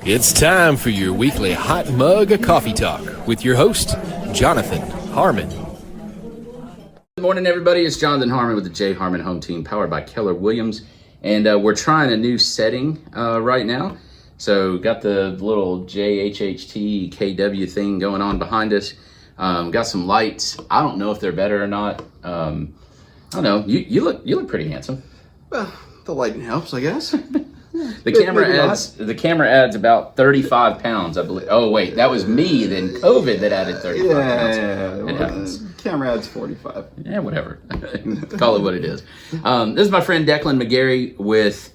It's time for your weekly Hot Mug of Coffee Talk with your host, Jonathan Harmon. Good morning, everybody. It's Jonathan Harmon with the J. Harmon Home Team, powered by Keller Williams. And we're trying a new setting right now. So got the little JHHT KW thing going on behind us. Got some lights. I don't know if they're better or not. I don't know. You look pretty handsome. Well, the lighting helps, I guess. The camera adds about 35 pounds, I believe. Oh wait, that was me then COVID that added 35 pounds. It happens. Camera adds 45. Yeah, whatever. Call it what it is. This is my friend Declan McGarry with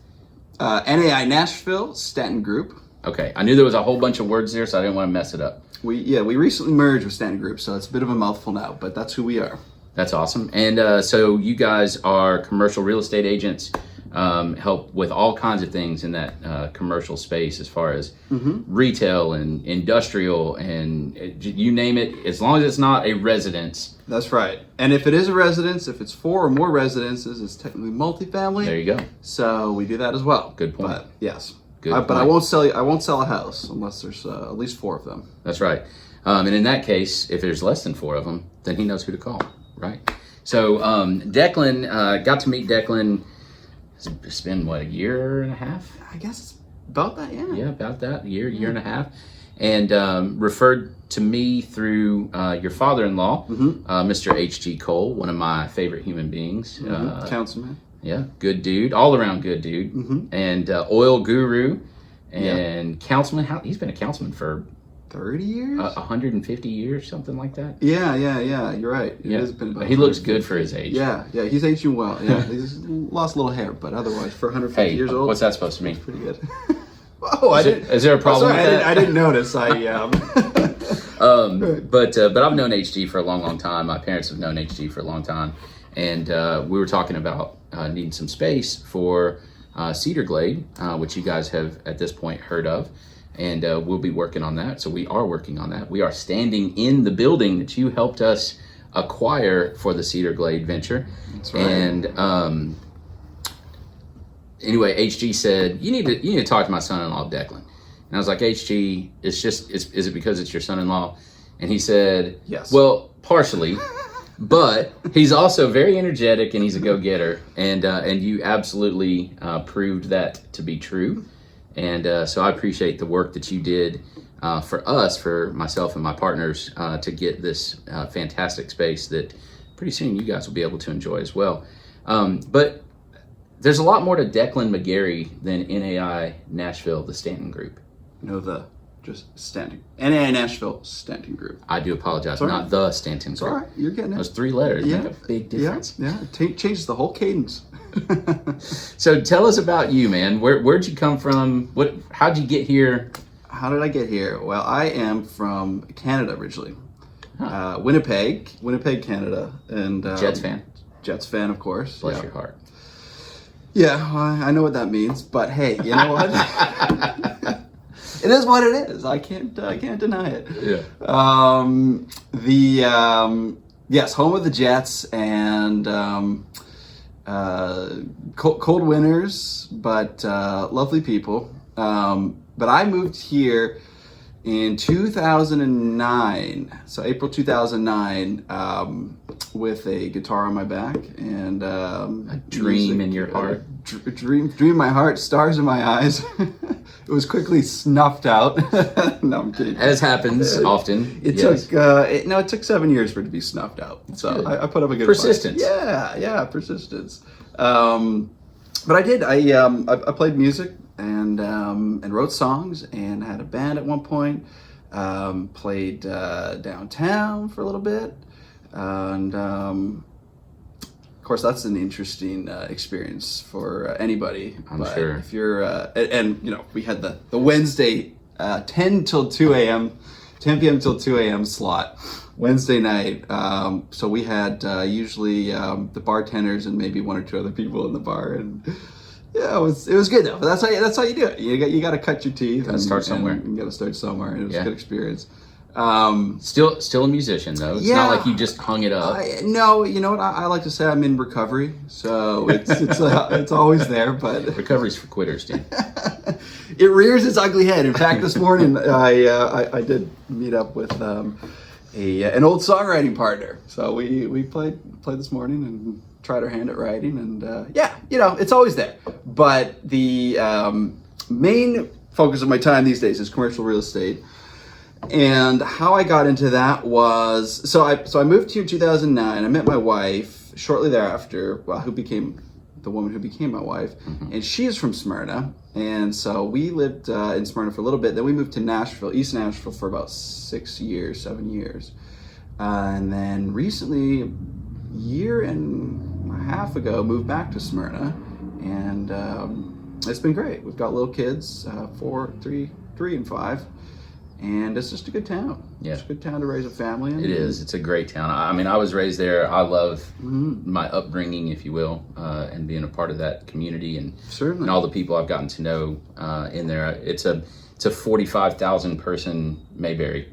NAI Nashville, Stanton Group. Okay, I knew there was a whole bunch of words there, so I didn't want to mess it up. We recently merged with Stanton Group, so it's a bit of a mouthful now, but that's who we are. That's awesome. And so you guys are commercial real estate agents, help with all kinds of things in that commercial space as far as retail and industrial and you name it, as long as it's not a residence. That's right. And if it is a residence, if it's 4 or more residences, it's technically multifamily. There you go. So we do that as well. Good point. But yes. Good point. But I won't sell a house unless there's at least 4 of them. That's right. And in that case, if there's less than 4 of them, then he knows who to call, right? So Declan, got to meet Declan. It's been, what, a year and a half? I guess it's about that, yeah. Yeah, about that, year and a half. And referred to me through your father-in-law, Mr. H.G. Cole, one of my favorite human beings. Councilman. Yeah, good dude, all around good dude. And oil guru and councilman. He's been a councilman for 30 years? 150 years, something like that. Yeah, you're right. It has been he looks good for his age. Yeah, he's aging well. Yeah, he's lost a little hair, but otherwise, for 150 years old. What's that supposed to mean? Pretty good. Is there a problem with that? I didn't notice. But I've known HG for a long time. My parents have known HG for a long time. And we were talking about needing some space for Cedar Glade, which you guys have at this point heard of. And we'll be working on that. So we are working on that. We are standing in the building that you helped us acquire for the Cedar Glade venture. That's right. And anyway, HG said, you need to talk to my son-in-law, Declan. And I was like, HG, is it because it's your son-in-law? And he said, yes. Well, partially. But he's also very energetic and he's a go-getter. And you absolutely proved that to be true. And so I appreciate the work that you did for myself and my partners, to get this fantastic space that pretty soon you guys will be able to enjoy as well. But there's a lot more to Declan McGarry than NAI Nashville, the Stanton Group. Just Stanton. NAI Nashville, Stanton Group. I do apologize, not the Stanton Group. It's all right, you're getting it. Those 3 letters make a big difference. Yeah, it changes the whole cadence. So tell us about you, man. Where'd you come from? How'd you get here? How did I get here? Well, I am from Canada originally. Winnipeg, Canada. And Jets fan? Jets fan, of course. Bless your heart. Yeah, well, I know what that means. But hey, you know what? It is what it is. I can't deny it. Yeah. Yes, home of the Jets and cold winters, but lovely people. But I moved here in 2009, so April 2009, with a guitar on my back and a dream in your heart. Dream in my heart, stars in my eyes. It was quickly snuffed out. No, I'm kidding. As happens often. It took 7 years for it to be snuffed out. So I put up a good persistence. Fight. Yeah, persistence. But I did. I played music and wrote songs and had a band at one point. Played downtown for a little bit, and of course that's an interesting experience for anybody. I'm sure. If you're and we had the Wednesday 10 till 2 a.m. 10 p.m. till 2 a.m. slot Wednesday night. So we had usually the bartenders and maybe 1 or 2 other people in the bar, and yeah, it was good though. But that's how you do it. You got to cut your teeth. Got to start somewhere. You got to start somewhere. And it was a good experience. Still a musician though. It's not like you just hung it up. No, you know what? I like to say I'm in recovery, so it's always there. But Recovery's for quitters, dude. It rears its ugly head. In fact, this morning I did meet up with an old songwriting partner. So we played this morning and tried our hand at writing, and it's always there. But the main focus of my time these days is commercial real estate. And how I got into that was, so I moved here in 2009. I met my wife shortly thereafter, who became the woman who became my wife, and she is from Smyrna. And so we lived in Smyrna for a little bit. Then we moved to Nashville, East Nashville, for about 7 years. And then recently, a year and a half ago, moved back to Smyrna. And it's been great. We've got little kids, 3 and 5. And it's just a good town. Yeah. It's a good town to raise a family in. It is. It's a great town. I mean, I was raised there. I love my upbringing, if you will, and being a part of that community and all the people I've gotten to know in there. It's a 45,000 person Mayberry,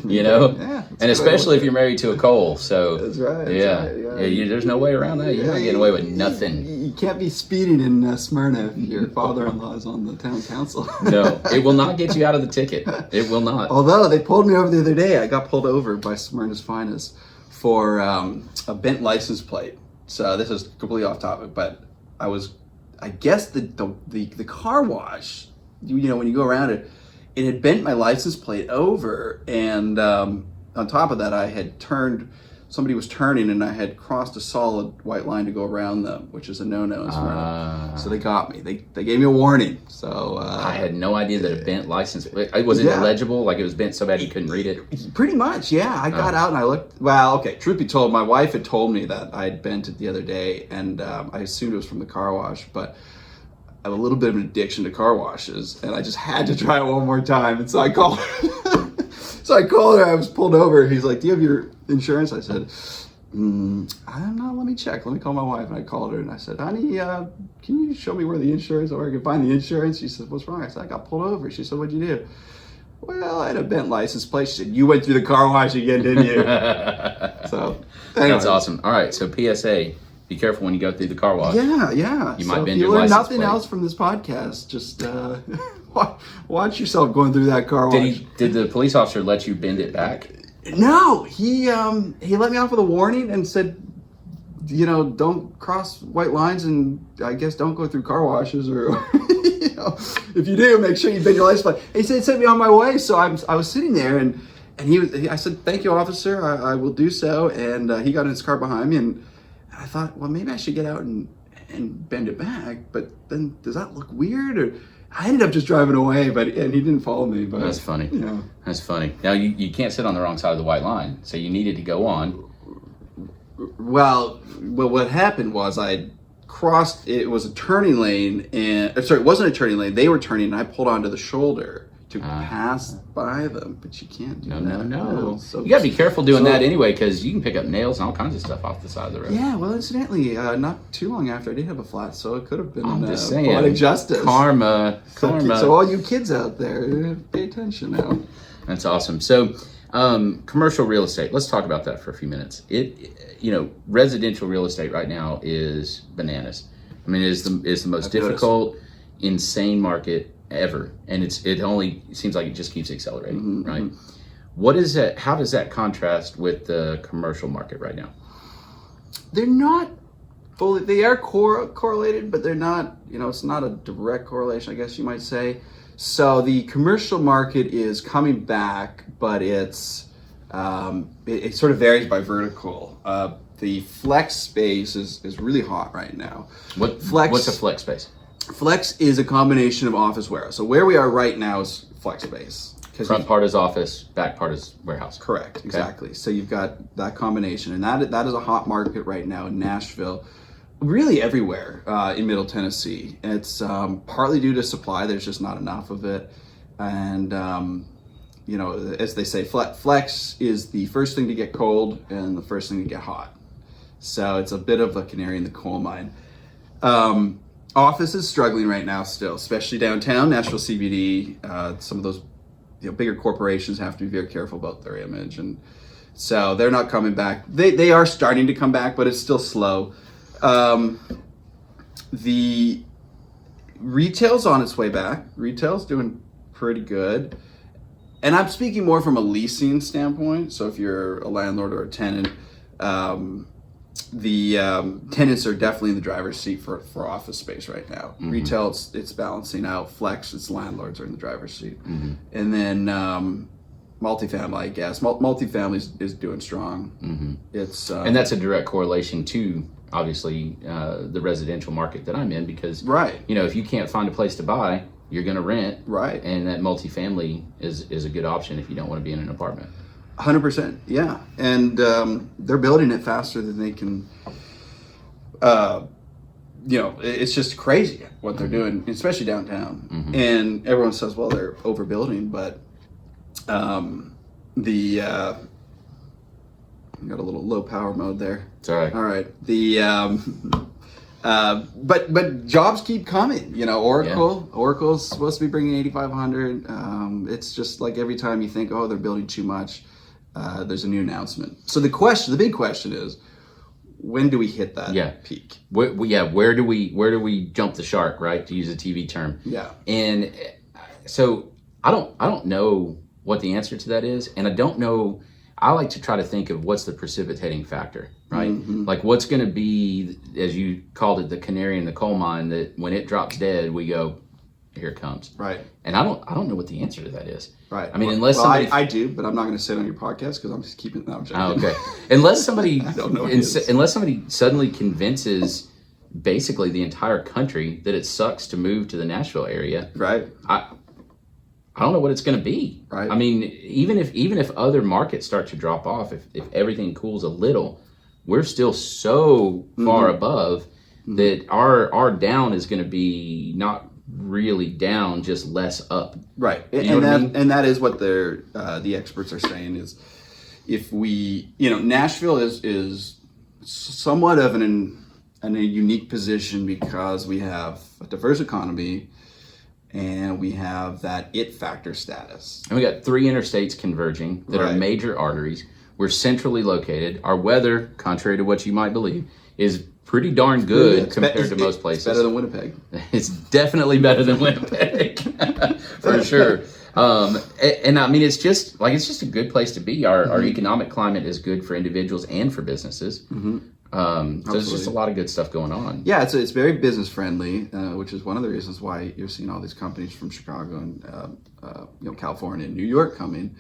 you know, and especially if you're married to a Cole. So that's right. There's no way around that. You're not getting away with nothing. You can't be speeding in Smyrna if your father-in-law is on the town council. No, it will not get you out of the ticket. It will not. Although they pulled me over the other day. I got pulled over by Smyrna's finest for a bent license plate. So this is completely off topic, but I guess the car wash, you know, when you go around it had bent my license plate over, and on top of that, somebody was turning, and I had crossed a solid white line to go around them, which is a no-no in Smyrna. So they got me. They gave me a warning. So I had no idea that a bent license plate, was it illegible? Like it was bent so bad you couldn't read it? Pretty much, yeah. I got out and I looked. Well, okay, truth be told, my wife had told me that I had bent it the other day, and I assumed it was from the car wash, but I have a little bit of an addiction to car washes, and I just had to try it one more time. And so I called her. I was pulled over. He's like, "Do you have your insurance?" I said, "I don't know. Let me check. Let me call my wife." And I called her and I said, "Honey, can you show me where the insurance, or where I can find the insurance?" She said, "What's wrong?" I said, "I got pulled over." She said, "What'd you do?" "Well, I had a bent license plate." She said, "You went through the car wash again, didn't you?" So anyway. That's awesome. All right. So PSA. Be careful when you go through the car wash. Yeah. You might bend your license plate. If you learn nothing else from this podcast, just watch yourself going through that car wash. Did the police officer let you bend it back? No, he let me off with a warning and said, you know, don't cross white lines, and I guess don't go through car washes, or you know, if you do, make sure you bend your license plate. He said, sent me on my way. So I was sitting there, and I said, "Thank you, officer. I will do so." And he got in his car behind me, and I thought, well, maybe I should get out and bend it back, but then does that look weird? Or I ended up just driving away, and he didn't follow me. But that's funny. You know. That's funny. Now you can't sit on the wrong side of the white line, so you needed to go on. Well, what happened was I crossed. It was a turning lane, it wasn't a turning lane. They were turning, and I pulled onto the shoulder to pass by them, but you can't do that. No. So, you gotta be careful doing that anyway, because you can pick up nails and all kinds of stuff off the side of the road. Yeah, well, incidentally, not too long after I did have a flat, so it could have been poetic justice. Karma. So all you kids out there, pay attention now. That's awesome. So, commercial real estate. Let's talk about that for a few minutes. Residential real estate right now is bananas. I mean, it's the most difficult, insane market ever, and it only seems like it just keeps accelerating, right? What is that? How does that contrast with the commercial market right now? They're not fully. They are correlated, but they're not. You know, it's not a direct correlation, I guess you might say. So the commercial market is coming back, but it sort of varies by vertical. The flex space is really hot right now. What's a flex space? Flex is a combination of office warehouse. So where we are right now is flex space. Front part is office, back part is warehouse. Correct, exactly. So you've got that combination, and that is a hot market right now in Nashville, really everywhere in Middle Tennessee. It's partly due to supply. There's just not enough of it, and as they say, flex is the first thing to get cold and the first thing to get hot. So it's a bit of a canary in the coal mine. Office is struggling right now still, especially downtown, Nashville CBD. Some of those bigger corporations have to be very careful about their image, and so they're not coming back. They are starting to come back, but it's still slow. The retail's on its way back. Retail's doing pretty good. And I'm speaking more from a leasing standpoint. So if you're a landlord or a tenant, the tenants are definitely in the driver's seat for office space right now. Mm-hmm. Retail, it's balancing out. Flex, it's landlords are in the driver's seat. Mm-hmm. And then multifamily, I guess. Multifamily is doing strong. Mm-hmm. It's and that's a direct correlation to, obviously, the residential market that I'm in, because right. If you can't find a place to buy, you're going to rent, right? And that multifamily is a good option if you don't want to be in an apartment. 100%, yeah. And they're building it faster than they can. It's just crazy what they're doing, especially downtown. Mm-hmm. And everyone says, well, they're overbuilding, but you got a little low power mode there. It's all right. All right. But jobs keep coming. Oracle's supposed to be bringing 8,500. It's just like every time you think, oh, they're building too much, there's a new announcement. So the big question is, when do we hit that peak? Where do we jump the shark, right? To use a TV term. Yeah. And so I don't know what the answer to that is, and I don't know. I like to try to think of what's the precipitating factor, right? Mm-hmm. Like what's going to be, as you called it, the canary in the coal mine, that when it drops dead, we go, here it comes. Right. And I don't know what the answer to that is. Right. I mean, unless somebody... I do, but I'm not going to say it on your podcast because I'm just keeping that. Oh, okay. Unless somebody... I don't know unless somebody suddenly convinces basically the entire country that it sucks to move to the Nashville area. Right. I don't know what it's going to be. Right. I mean, even if other markets start to drop off, if everything cools a little, we're still so far above that our down is going to be not really down, just less up. Right. And that is what the experts are saying is, if we, Nashville is somewhat of in a unique position because we have a diverse economy. And we have that it factor status. And we got 3 interstates converging that are major arteries. We're centrally located. Our weather, contrary to what you might believe, is pretty darn good compared to most places. It's better than Winnipeg. It's definitely better than Winnipeg, for sure. And I mean, it's just a good place to be. Our economic climate is good for individuals and for businesses. Mm-hmm. So there's just a lot of good stuff going on. Yeah, it's very business friendly, which is one of the reasons why you're seeing all these companies from Chicago and California and New York coming,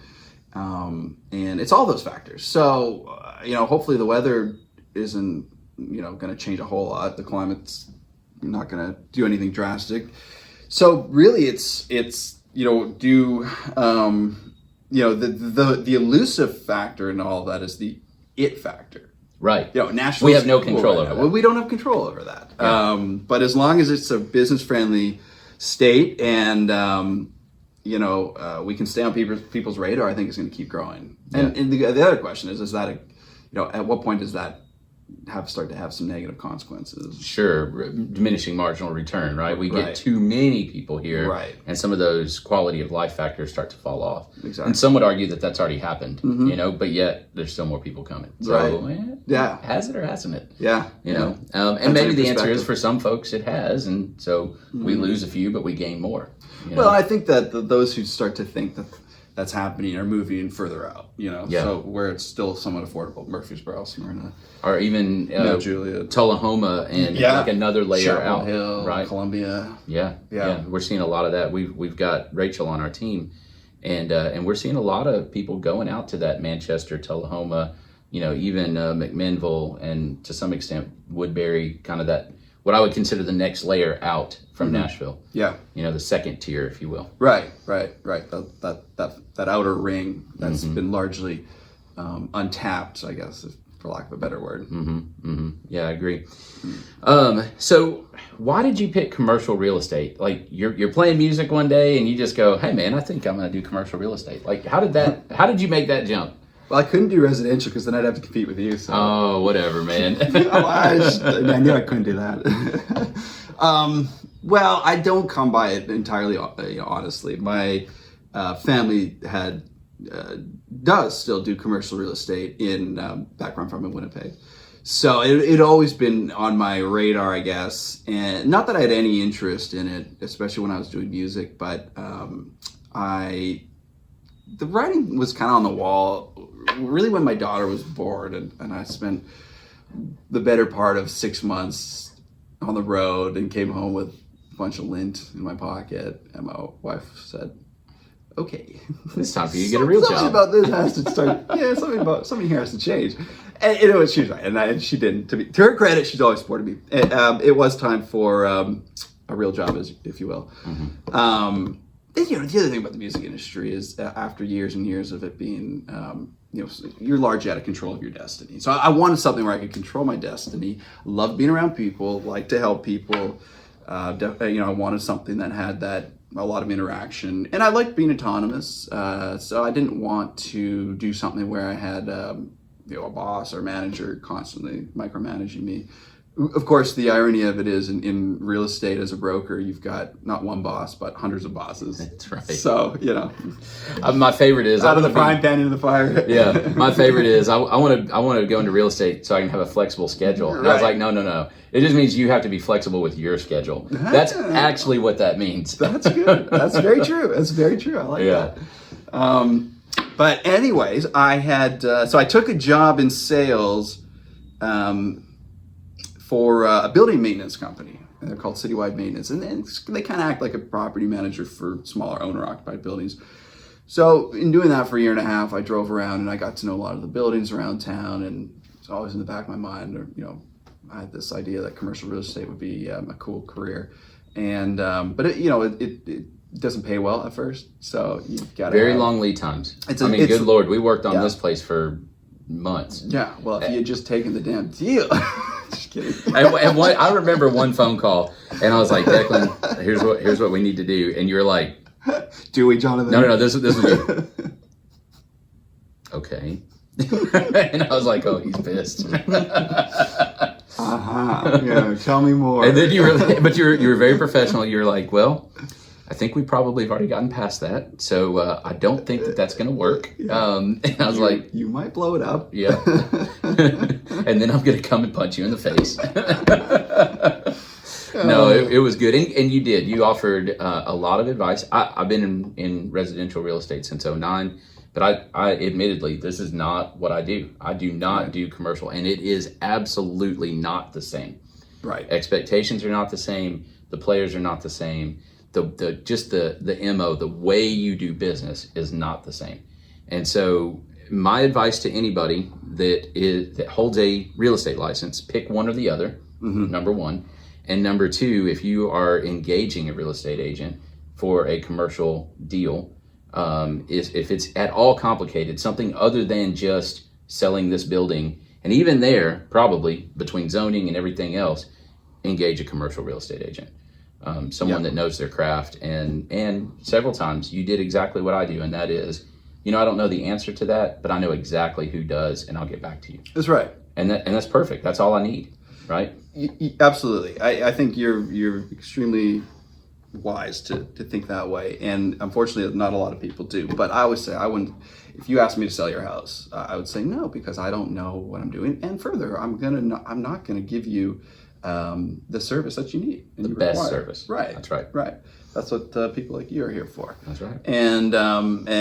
and it's all those factors. So hopefully the weather isn't going to change a whole lot. The climate's not going to do anything drastic. So really, it's the elusive factor in all that is the it factor. Right. Nashville. We have no control over that. Well, we don't have control over that. Yeah. But as long as it's a business-friendly state and, we can stay on people's radar, I think it's going to keep growing. Yeah. And the other question is that, at what point does that start to have some negative consequences? Sure. Diminishing marginal return, right? We get too many people here. Right. And some of those quality of life factors start to fall off. Exactly. And some would argue that that's already happened, but yet there's still more people coming. So, has it or hasn't it? Yeah. And maybe the answer is for some folks it has. And so we lose a few, but we gain more. Well, I think that those who start to think that that's happening are moving further out, so where it's still somewhat affordable. Murfreesboro, Smyrna. Or even Juliet. Tullahoma and like another layer Chapel out. Hill, right? Columbia. Yeah. We're seeing a lot of that. We've got Rachel on our team, and we're seeing a lot of people going out to that Manchester, Tullahoma, even McMinnville, and to some extent Woodbury, kind of that, what I would consider the next layer out from Nashville. Yeah. The second tier, if you will. Right. That outer ring that's been largely untapped, I guess, for lack of a better word. Yeah, I agree. So why did you pick commercial real estate? Like you're playing music one day and you just go, hey man, I think I'm going to do commercial real estate. Like how did you make that jump? Well, I couldn't do residential because then I'd have to compete with you. So. Oh, whatever, man. I knew I couldn't do that. Well, I don't come by it entirely, honestly. My family does still do commercial real estate in back where I'm from in Winnipeg. So it always been on my radar, I guess, and not that I had any interest in it, especially when I was doing music, but the writing was kind of on the wall really when my daughter was born, and I spent the better part of 6 months on the road and came home with a bunch of lint in my pocket, and my wife said, okay, it's time for you to get a real something job. about this has to start. Yeah, something here has to change. And you know what, she was right, and she didn't. To her credit, she's always supported me. It was time for a real job, if you will. And, you know, the other thing about the music industry is after years and years of it being, you know, you're largely out of control of your destiny. So I wanted something where I could control my destiny. Love being around people, like to help people. You know, I wanted something that had a lot of interaction, and I liked being autonomous. So I didn't want to do something where I had, you know, a boss or manager constantly micromanaging me. Of course, the irony of it is in real estate as a broker, you've got not one boss, but hundreds of bosses. That's right. So, you know, my favorite is out of the frying pan into the fire. Yeah, my favorite is I want to go into real estate so I can have a flexible schedule. And I was like, no. It just means you have to be flexible with your schedule. That's actually what that means. That's good. That's very true. That's very true. I like that. But anyways, I had so I took a job in sales for a building maintenance company. They're called Citywide Maintenance, and they kind of act like a property manager for smaller owner-occupied buildings. So in doing that for a year and a half, I drove around and I got to know a lot of the buildings around town, and it's always in the back of my mind, or, you know, I had this idea that commercial real estate would be a cool career, and but it doesn't pay well at first, so you've got very long lead times. Good Lord, we worked on this place for months. Yeah, well, if you had just taken the damn deal. Just kidding. And I remember one phone call, and I was like, Declan, here's what we need to do, and you're like, do we, Jonathan? No, this was you. Okay. And I was like, oh, he's pissed. Yeah, tell me more. And then you were very professional. You were like, well, I think we probably have already gotten past that, so I don't think that's going to work. And I was like, you might blow it up. Yeah. And then I'm going to come and punch you in the face. No, it was good, and you did. You offered a lot of advice. I've been in residential real estate since 2009. But I admittedly, this is not what I do. I do not do commercial, and it is absolutely not the same. Right. Expectations are not the same. The players are not the same. The MO, the way you do business is not the same. And so my advice to anybody that holds a real estate license, pick one or the other, number one. And number two, if you are engaging a real estate agent for a commercial deal, if it's at all complicated, something other than just selling this building, and even there, probably between zoning and everything else, engage a commercial real estate agent, someone that knows their craft. And several times you did exactly what I do, and that is, I don't know the answer to that, but I know exactly who does, and I'll get back to you. That's right. And that's perfect. That's all I need, right? Absolutely. I think you're extremely wise to think that way, and unfortunately not a lot of people do. But I always say, I wouldn't, if you asked me to sell your house, I would say no, because I don't know what I'm doing, and further, I'm not gonna give you the service that you need and the you best require. service. Right. That's right. Right. That's what people like you are here for. That's right. And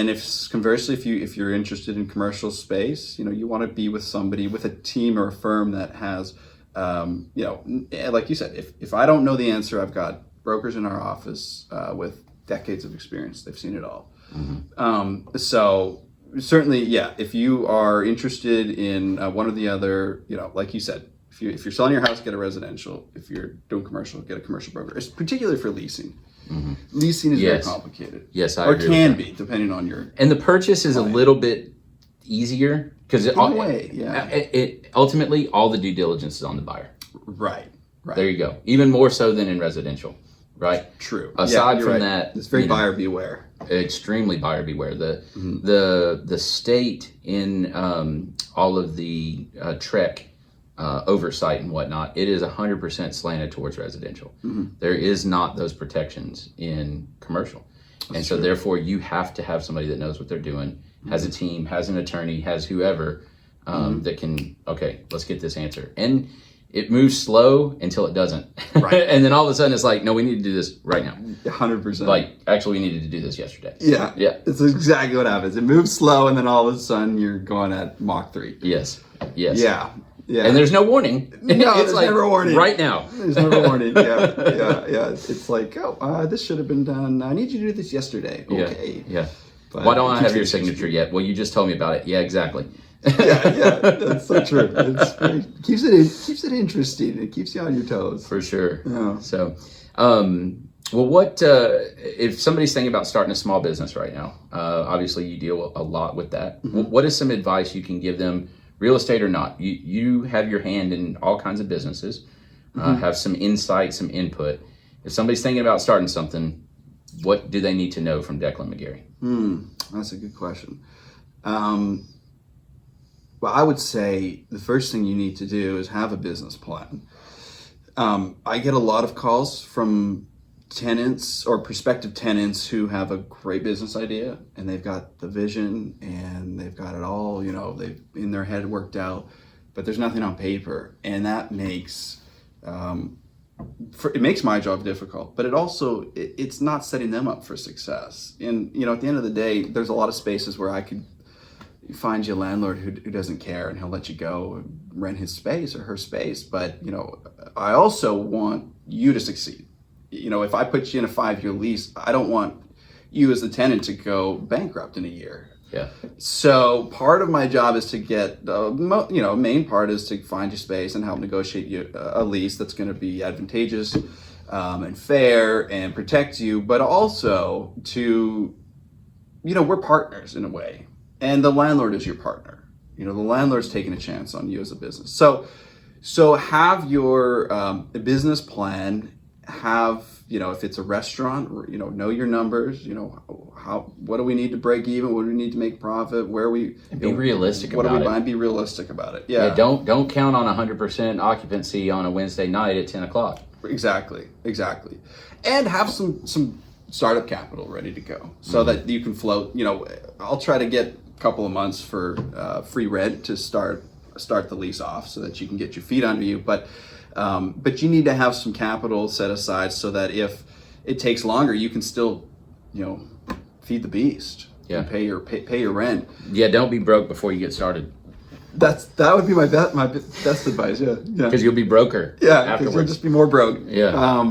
if conversely, if you're interested in commercial space, you want to be with somebody, with a team or a firm that has, like you said, if I don't know the answer, I've got brokers in our office with decades of experience. They've seen it all. So certainly, if you are interested in one or the other, like you said, if you're selling your house, get a residential. If you're doing commercial, get a commercial broker. It's particularly for leasing. Leasing is very complicated. Yes, I or agree can with be, depending on your. And the purchase is a little bit easier because it ultimately all the due diligence is on the buyer. Right. There you go. Even more so than in residential, right? True. Aside from that, it's very buyer beware. Extremely buyer beware. The state in all of the TREC oversight and whatnot, it is 100% slanted towards residential. There is not those protections in commercial. And so therefore you have to have somebody that knows what they're doing, has a team, has an attorney, has whoever that can, okay, let's get this answer. And it moves slow until it doesn't. Right. And then all of a sudden it's like, no, we need to do this right now. 100%. Like, actually, we needed to do this yesterday. Yeah. Yeah. It's exactly what happens. It moves slow, and then all of a sudden you're going at Mach 3. Yes. Yes. Yeah. Yeah. And there's no warning. No, it's there's like never a warning. right now. There's never a warning. Yeah. It's like, this should have been done. I need you to do this yesterday. Okay. Yeah. But why don't I have your signature yet? Well, you just told me about it. Yeah, exactly. Yeah. That's so true. It keeps it interesting. It keeps you on your toes. For sure. Yeah. So, well, what if somebody's thinking about starting a small business right now? Obviously, you deal a lot with that. Mm-hmm. What is some advice you can give them, real estate or not? You have your hand in all kinds of businesses, have some insight, some input. If somebody's thinking about starting something, what do they need to know from Declan McGarry? That's a good question. Well, I would say the first thing you need to do is have a business plan. I get a lot of calls from tenants or prospective tenants who have a great business idea and they've got the vision and they've got it all, they've in their head worked out, but there's nothing on paper. And that makes, it makes my job difficult, but it's not setting them up for success. And, at the end of the day, there's a lot of spaces where I could find you a landlord who doesn't care and he'll let you go and rent his space or her space. But, I also want you to succeed. If I put you in a 5-year lease, I don't want you as the tenant to go bankrupt in a year. Yeah. So part of my job is to get, main part is to find you space and help negotiate you a lease that's going to be advantageous and fair and protect you, but also to, we're partners in a way. And the landlord is your partner. The landlord's taking a chance on you as a business. So have your business plan. Have, if it's a restaurant, know your numbers. What do we need to break even? What do we need to make profit? Where we be realistic what about do we it. buy? Be realistic about it. Yeah. Don't count on 100% occupancy on a Wednesday night at 10 o'clock. Exactly. And have some startup capital ready to go so that you can float. I'll try to get a couple of months for free rent to start the lease off so that you can get your feet under you. But you need to have some capital set aside so that if it takes longer, you can still, feed the beast. Yeah. And pay your rent. Yeah. Don't be broke before you get started. That would be my best advice. Yeah. Because you'll be broker. Yeah. Because afterwards. you'll just be more broke. Yeah.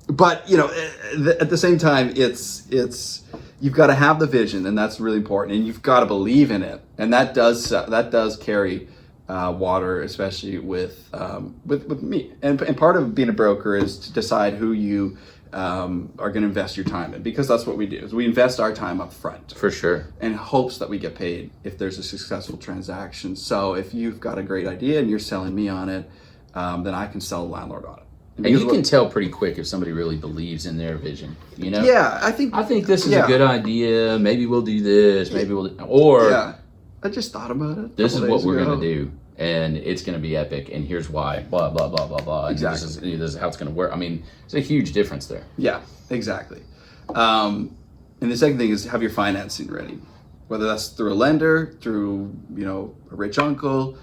But at the same time, it's you've got to have the vision, and that's really important, and you've got to believe in it, and that does carry water, especially with me. And part of being a broker is to decide who you are going to invest your time in, because that's what we do. Is we invest our time up front For sure. in hopes that we get paid if there's a successful transaction. So if you've got a great idea and you're selling me on it, then I can sell a landlord on it. And you can tell pretty quick if somebody really believes in their vision, Yeah, I think this is a good idea. Maybe we'll do this. Maybe we'll or yeah. I just thought about it. This is what we're going to do, and it's going to be epic, and here's why, blah, blah, blah, blah, blah. Exactly. This is how it's going to work. I mean, it's a huge difference there. Yeah, exactly. And the second thing is have your financing ready, whether that's through a lender, through, a rich uncle,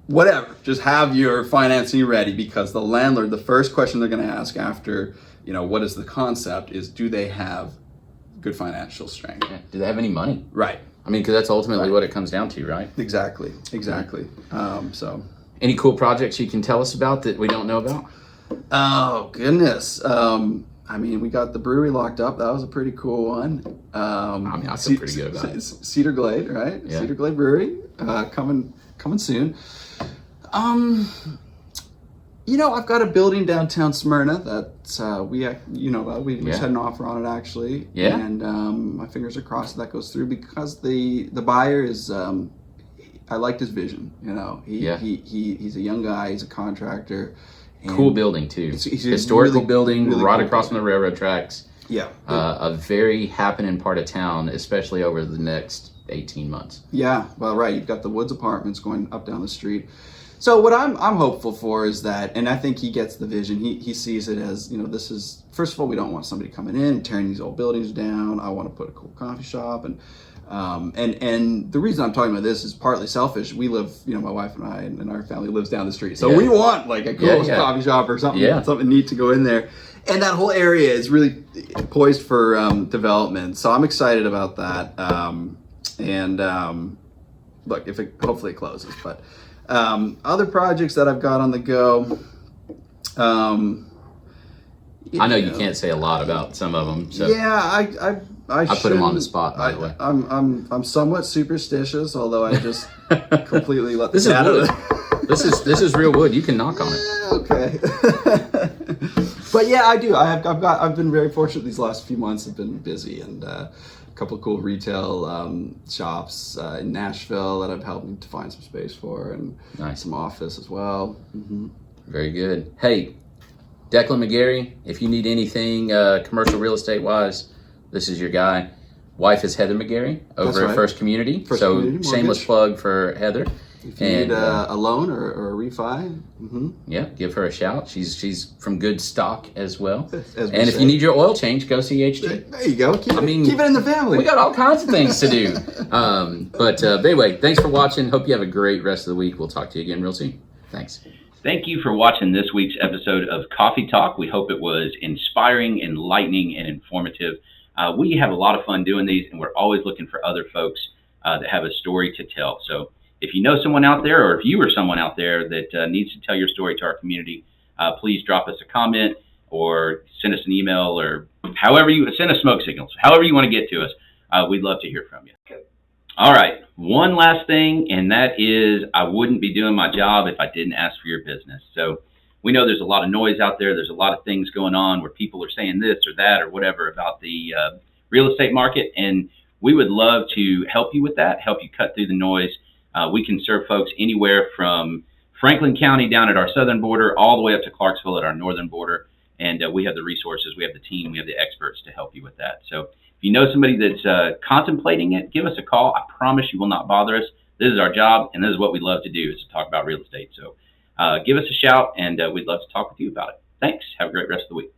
whatever. Just have your financing ready, because the landlord, the first question they're going to ask after, what is the concept is, do they have good financial strength? Yeah. Do they have any money? Right. I mean, because that's ultimately what it comes down to, right? Exactly. So. Any cool projects you can tell us about that we don't know about? Oh, goodness. We got the brewery locked up. That was a pretty cool one. I feel pretty good about it. Cedar Glade, right? Yeah. Cedar Glade Brewery, coming soon. I've got a building downtown Smyrna that we just had an offer on it, actually. Yeah. And my fingers are crossed that goes through, because the buyer is, I liked his vision. He's a young guy. He's a contractor. Cool building too. He's a historical really, building really right cool across from the railroad tracks. Yeah. A very happening part of town, especially over the next 18 months. Yeah. Well, right. You've got the Woods Apartments going up down the street. So what I'm hopeful for is that, and I think he gets the vision. He sees it as, this is, first of all, we don't want somebody coming in and tearing these old buildings down. I want to put a cool coffee shop, and the reason I'm talking about this is partly selfish. We live, my wife and I and our family lives down the street, so we want like a cool coffee shop or something neat to go in there. And that whole area is really poised for development, so I'm excited about that. Look, hopefully it closes, but. Other projects that I've got on the go. I know you can't say a lot about some of them. So yeah, I put them on the spot. By the way, I'm somewhat superstitious, although I just completely let this the cat is wood. out. This is real wood. You can knock on it. Okay. But yeah, I do. I've been very fortunate. These last few months have been busy, and a couple of cool retail shops in Nashville that have helped me to find some space for, and some office as well. Mm-hmm. Very good. Hey, Declan McGarry, if you need anything commercial real estate wise, this is your guy. Wife is Heather McGarry over at First Community. Community shameless plug for Heather. If you need a loan or a refi, yeah, give her a shout. She's from good stock as well. And if you need your oil change, go see HG. There you go. Keep it in the family. We got all kinds of things to do. But anyway, thanks for watching. Hope you have a great rest of the week. We'll talk to you again real soon. Thanks. Thank you for watching this week's episode of Coffee Talk. We hope it was inspiring, enlightening, and informative. We have a lot of fun doing these, and we're always looking for other folks that have a story to tell. So if you know someone out there, or if you are someone out there that needs to tell your story to our community, please drop us a comment or send us an email, or however you send us smoke signals, however you want to get to us. We'd love to hear from you. All right, one last thing, and that is I wouldn't be doing my job if I didn't ask for your business. So we know there's a lot of noise out there. There's a lot of things going on where people are saying this or that or whatever about the real estate market, and we would love to help you with that, help you cut through the noise. We can serve folks anywhere from Franklin County down at our southern border all the way up to Clarksville at our northern border. And we have the resources, we have the team, we have the experts to help you with that. So if you know somebody that's contemplating it, give us a call. I promise you will not bother us. This is our job, and this is what we love to do, is to talk about real estate. So give us a shout, and we'd love to talk with you about it. Thanks. Have a great rest of the week.